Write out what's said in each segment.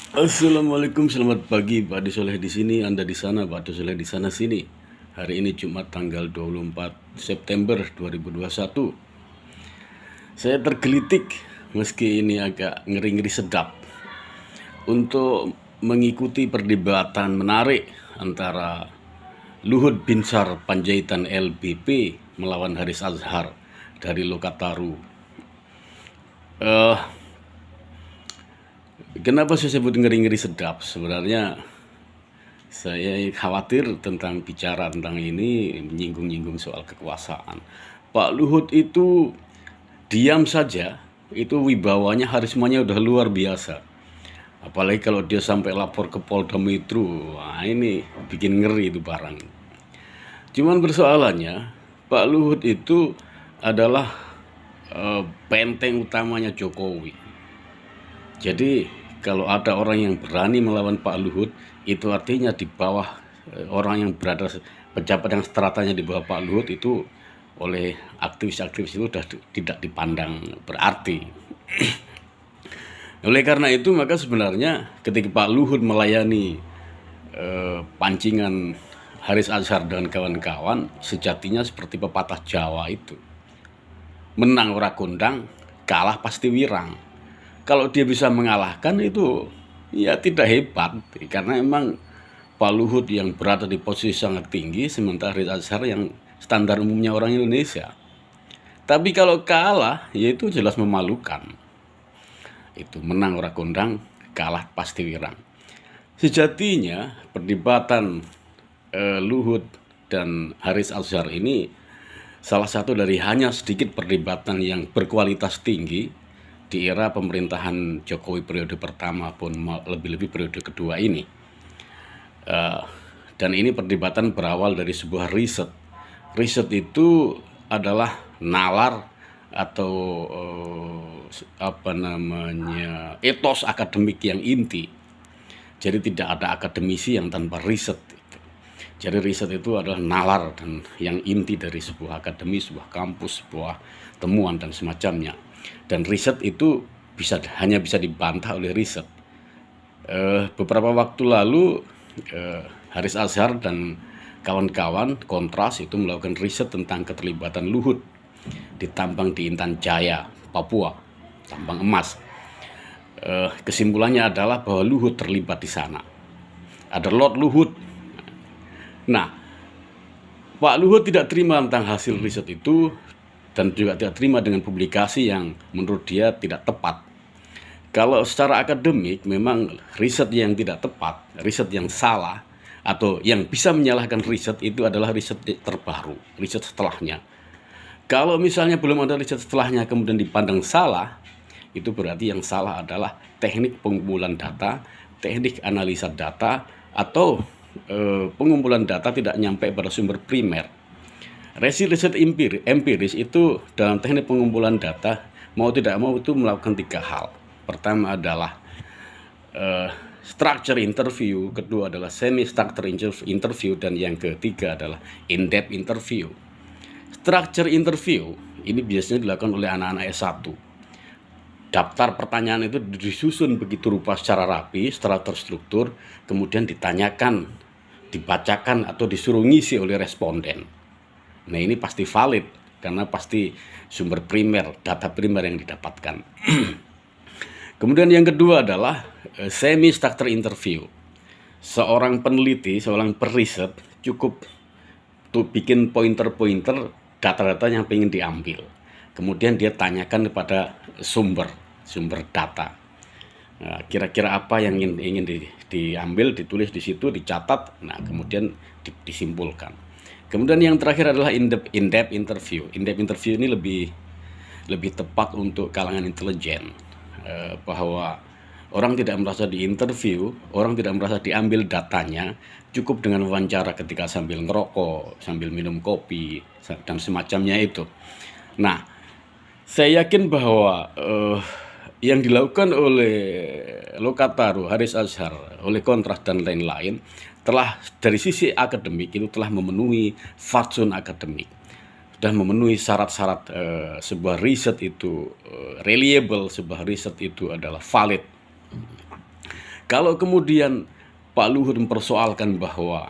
Assalamualaikum, selamat pagi Pak Adi Soleh di sini, Anda di sana, Pak Adi Soleh di sana sini. Hari ini Jumat tanggal 24 September 2021. Saya tergelitik meski ini agak ngeri-ngeri sedap untuk mengikuti perdebatan menarik antara Luhut Binsar Panjaitan LBP melawan Haris Azhar dari Lokataru. Eh, Kenapa saya sebut ngeri-ngeri sedap? Sebenarnya saya khawatir tentang bicara tentang ini menyinggung-nyinggung soal kekuasaan. Pak Luhut itu diam saja, itu wibawanya harismanya udah luar biasa. Apalagi kalau dia sampai lapor ke Polda Metro, wah ini bikin ngeri itu barang. Cuman persoalannya, Pak Luhut itu adalah benteng utamanya Jokowi. Jadi kalau ada orang yang berani melawan Pak Luhut, itu artinya di bawah orang yang berada pejabat yang stratanya di bawah Pak Luhut itu oleh aktivis-aktivis itu sudah tidak dipandang berarti. Oleh karena itu maka sebenarnya ketika Pak Luhut melayani pancingan Haris Azhar dan kawan-kawan, sejatinya seperti pepatah Jawa itu. Menang ora kondang, kalah pasti wirang. Kalau dia bisa mengalahkan itu ya tidak hebat, karena emang Pak Luhut yang berada di posisi sangat tinggi sementara Haris Azhar yang standar umumnya orang Indonesia. Tapi kalau kalah ya itu jelas memalukan. Itu menang ora kondang, kalah pasti wirang. Sejatinya perdebatan Luhut dan Haris Azhar ini salah satu dari hanya sedikit perdebatan yang berkualitas tinggi di era pemerintahan Jokowi periode pertama pun lebih-lebih periode kedua ini. Eh, dan ini perdebatan berawal dari sebuah riset. Riset itu adalah nalar atau apa namanya etos akademik yang inti. Jadi tidak ada akademisi yang tanpa riset. Jadi riset itu adalah nalar dan yang inti dari sebuah akademi, sebuah kampus, sebuah temuan dan semacamnya. Dan riset itu hanya bisa dibantah oleh riset. Beberapa waktu lalu Haris Azhar dan kawan-kawan Kontras itu melakukan riset tentang keterlibatan Luhut di tambang di Intan Jaya, Papua, tambang emas. Kesimpulannya adalah bahwa Luhut terlibat di sana. Ada Lot Luhut. Nah, Pak Luhut tidak terima tentang hasil riset itu dan juga tidak terima dengan publikasi yang menurut dia tidak tepat. Kalau secara akademik memang riset yang tidak tepat, riset yang salah, atau yang bisa menyalahkan riset itu adalah riset terbaru, riset setelahnya. Kalau misalnya belum ada riset setelahnya kemudian dipandang salah, itu berarti yang salah adalah teknik pengumpulan data, teknik analisa data, atau pengumpulan data tidak nyampe pada sumber primer. Riset empiris itu dalam teknik pengumpulan data mau tidak mau itu melakukan tiga hal. Pertama adalah structure interview, kedua adalah semi structure interview, dan yang ketiga adalah in-depth interview. Structure interview ini biasanya dilakukan oleh anak-anak S1. Daftar pertanyaan itu disusun begitu rupa secara rapi, secara terstruktur, kemudian ditanyakan, dibacakan atau disuruh ngisi oleh responden. Nah ini pasti valid karena pasti sumber primer, data primer yang didapatkan. Kemudian yang kedua adalah semi structure interview. Seorang peneliti, seorang periset cukup tuh bikin pointer-pointer data-data yang ingin diambil. Kemudian dia tanyakan kepada sumber data. Nah, kira-kira apa yang ingin diambil, ditulis di situ, dicatat, nah kemudian disimpulkan. Kemudian yang terakhir adalah in-depth interview. In-depth interview ini lebih tepat untuk kalangan intelijen, bahwa orang tidak merasa diinterview, orang tidak merasa diambil datanya, cukup dengan wawancara ketika sambil ngerokok, sambil minum kopi, dan semacamnya itu. Nah, saya yakin bahwa yang dilakukan oleh Lokataru, Haris Azhar, oleh Kontras dan lain-lain telah dari sisi akademik itu telah memenuhi fatsun akademik, sudah memenuhi syarat-syarat sebuah riset itu reliable, sebuah riset itu adalah valid. Kalau kemudian Pak Luhut mempersoalkan bahwa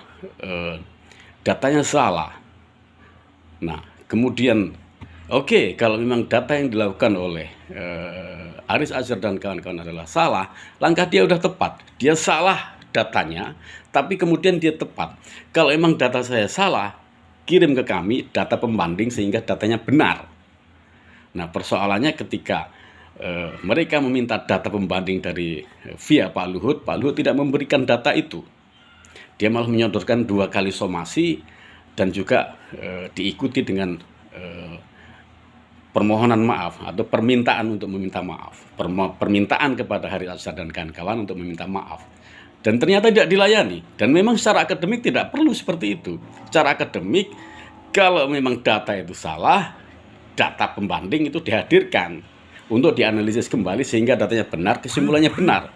datanya salah, nah kemudian oke, kalau memang data yang dilakukan oleh Haris Azhar dan kawan-kawan adalah salah, langkah dia udah tepat. Dia salah datanya, tapi kemudian dia tepat. Kalau emang data saya salah, kirim ke kami data pembanding sehingga datanya benar. Nah, persoalannya ketika mereka meminta data pembanding dari via Pak Luhut tidak memberikan data itu. Dia malah menyodorkan 2 kali somasi dan juga diikuti dengan permohonan maaf atau permintaan untuk meminta maaf. Permintaan kepada Haris Azhar dan kawan-kawan untuk meminta maaf. Dan ternyata tidak dilayani. Dan memang secara akademik tidak perlu seperti itu. Secara akademik, kalau memang data itu salah, data pembanding itu dihadirkan untuk dianalisis kembali sehingga datanya benar, kesimpulannya benar.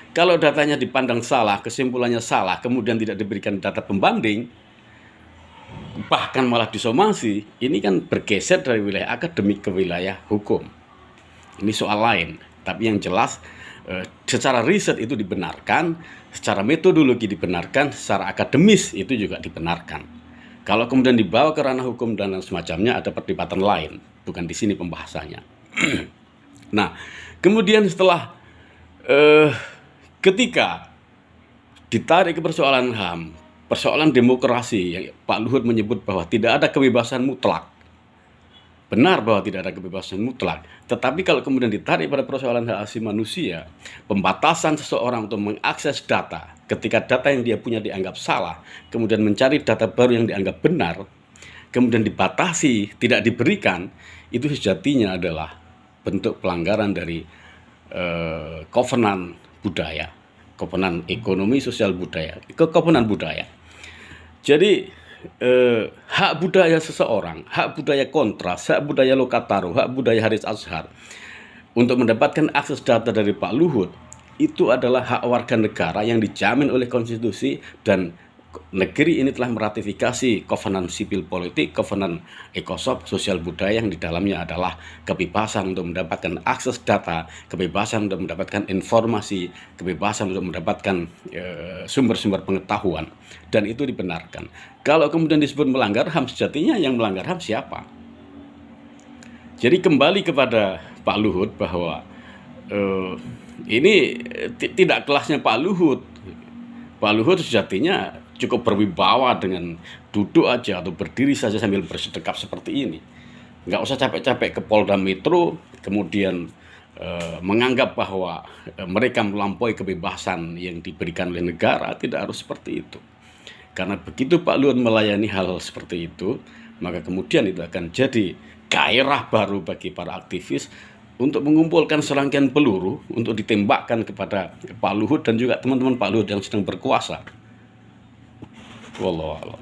Kalau datanya dipandang salah, kesimpulannya salah, kemudian tidak diberikan data pembanding, bahkan malah disomasi, ini kan bergeser dari wilayah akademik ke wilayah hukum. Ini soal lain, tapi yang jelas secara riset itu dibenarkan, secara metodologi dibenarkan, secara akademis itu juga dibenarkan. Kalau kemudian dibawa ke ranah hukum dan semacamnya ada perdebatan lain, bukan di sini pembahasannya. Nah, kemudian setelah ketika ditarik ke persoalan HAM, persoalan demokrasi, yang Pak Luhut menyebut bahwa tidak ada kebebasan mutlak. Benar bahwa tidak ada kebebasan mutlak, tetapi kalau kemudian ditarik pada persoalan hak asasi manusia, pembatasan seseorang untuk mengakses data, ketika data yang dia punya dianggap salah, kemudian mencari data baru yang dianggap benar, kemudian dibatasi, tidak diberikan, itu sejatinya adalah bentuk pelanggaran dari kovenan budaya, kovenan ekonomi sosial budaya, kovenan budaya. Jadi hak budaya seseorang, hak budaya kontras, hak budaya Lokataru, hak budaya Haris Azhar untuk mendapatkan akses data dari Pak Luhut itu adalah hak warga negara yang dijamin oleh konstitusi, dan negeri ini telah meratifikasi kovenan sipil politik, kovenan ekosop sosial budaya yang di dalamnya adalah kebebasan untuk mendapatkan akses data, kebebasan untuk mendapatkan informasi, kebebasan untuk mendapatkan sumber-sumber pengetahuan, dan itu dibenarkan. Kalau kemudian disebut melanggar HAM, sejatinya yang melanggar HAM siapa? Jadi kembali kepada Pak Luhut bahwa ini tidak kelasnya Pak Luhut. Pak Luhut sejatinya cukup berwibawa dengan duduk aja atau berdiri saja sambil bersedekap seperti ini. Nggak usah capek-capek ke Polda Metro, kemudian menganggap bahwa mereka melampaui kebebasan yang diberikan oleh negara. Tidak harus seperti itu. Karena begitu Pak Luhut melayani hal-hal seperti itu, maka kemudian itu akan jadi gairah baru bagi para aktivis untuk mengumpulkan serangkaian peluru untuk ditembakkan kepada Pak Luhut dan juga teman-teman Pak Luhut yang sedang berkuasa. Wallahu a'lam.